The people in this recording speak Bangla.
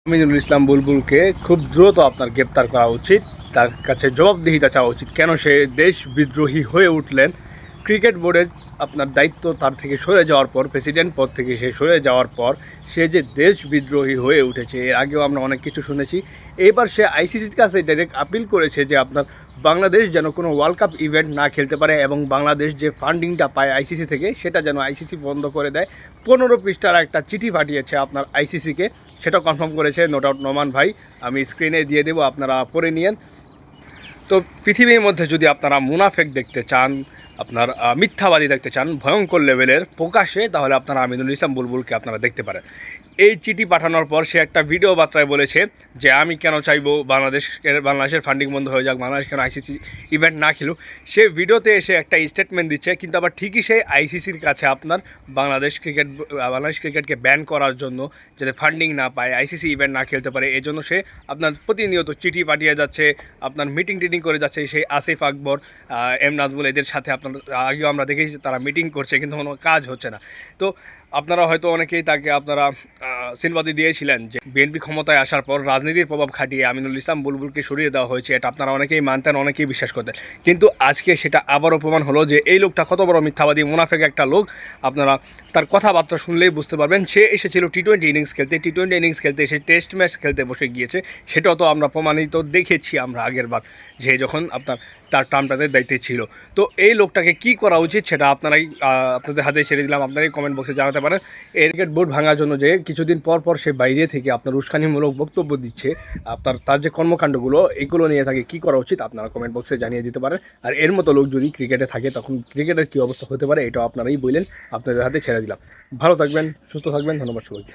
আমিনুল ইসলাম বুলবুলকে খুব দ্রুত আপনার গ্রেপ্তার করা উচিত। তার কাছে জবাবদিহিতা চাওয়া উচিত, কেন সে দেশ বিদ্রোহী হয়ে উঠলেন। ক্রিকেট বোর্ডের আপনার দায়িত্ব তার থেকে সরে যাওয়ার পর, প্রেসিডেন্ট পদ থেকে সে সরে যাওয়ার পর সে যে দেশ বিদ্রোহী হয়ে উঠেছে, এর আগেও আমরা অনেক কিছু শুনেছি। এবার সে আইসিসির কাছে ডাইরেক্ট আপিল করেছে যে আপনার বাংলাদেশ যেন কোনো ওয়ার্ল্ড কাপ ইভেন্ট না খেলতে পারে এবং বাংলাদেশ যে ফান্ডিংটা পায় আইসিসি থেকে সেটা যেন আইসিসি বন্ধ করে দেয়। 15 পৃষ্ঠার একটা চিঠি পাঠিয়েছে আপনার আইসিসিকে, সেটাও কনফার্ম করেছে নো ডাউট নোমান ভাই। আমি স্ক্রিনে দিয়ে দেবো, আপনারা পড়ে নিয়েন। তো পৃথিবীর মধ্যে যদি আপনারা মুনাফেক দেখতে চান, আপনার মিথ্যাবাদী দেখতে চান ভয়ঙ্কর লেভেলের প্রকাশে, তাহলে আপনারা আমিনুল ইসলাম বুলবুলকে আপনারা দেখতে পারেন। এই চিঠি পাঠানোর পর সে একটা ভিডিও বার্তায় বলেছে যে আমি কেন চাইবো বাংলাদেশের ফান্ডিং বন্ধ হয়ে যাক, বাংলাদেশ কেন আইসিসি ইভেন্ট না খেলুক। সে ভিডিওতে এসে একটা স্টেটমেন্ট দিচ্ছে, কিন্তু আবার ঠিকই সে আইসিসির কাছে আপনার বাংলাদেশ ক্রিকেটকে ব্যান করার জন্য, যাতে ফান্ডিং না পায়, আইসিসি ইভেন্ট না খেলতে পারে, এই জন্য সে আপনার প্রতিনিয়ত চিঠি পাঠিয়ে যাচ্ছে, আপনার মিটিং করে যাচ্ছে। সেই আসিফ আকবর, এম নাজমুল এদের সাথে আপনার আগেও আমরা দেখেছি তারা মিটিং করছে, কিন্তু কোনো কাজ হচ্ছে না। তো আপনারা হয়তো অনেকেই তাকে আপনারা সিনবাদি দিয়েছিলেন যে বিএনপি ক্ষমতায় আসার পর রাজনীতির প্রভাব খাটিয়ে আমিনুল ইসলাম বুলবুলকে সরিয়ে দেওয়া হয়েছে, এটা আপনারা অনেকেই মানতেন, অনেকেই বিশ্বাস করতেন। কিন্তু আজকে সেটা আবারও প্রমাণ হলো যে এই লোকটা কত বড় মিথ্যাবাদী মুনাফেক একটা লোক। আপনারা তার কথাবার্তা শুনলেই বুঝতে পারবেন। সে এসেছিল টি-20 ইনিংস খেলতে, টি-20 ইনিংস খেলতে এসে টেস্ট ম্যাচ খেলতে বসে গিয়েছে। সেটাও তো আমরা প্রমাণিত দেখেছি আমরা আগের বার, যে যখন আপনার তার টার্মটাতে দায়িত্বে ছিল। তো এই লোকটাকে কি করা উচিত সেটা আপনারাই আপনাদের হাতে ছেড়ে দিলাম, আপনারাই কমেন্ট বক্সে জানাতে পারেন। এই ক্রিকেট বোর্ড ভাঙার জন্য যে কিছুদিন পর পর সে বাইরে থেকে আপনার উস্কানিমূলক বক্তব্য দিচ্ছে, তার যে কর্মকাণ্ডগুলো এগুলো নিয়ে তাকে কী করা উচিত আপনারা কমেন্ট বক্সে জানিয়ে দিতে পারেন। আর এর মতো লোক যদি ক্রিকেটে থাকে তখন ক্রিকেটের কী অবস্থা হতে পারে এটাও আপনারাই বললেন, আপনাদের হাতে ছেড়ে দিলাম। ভালো থাকবেন, সুস্থ থাকবেন, ধন্যবাদ সবাইকে।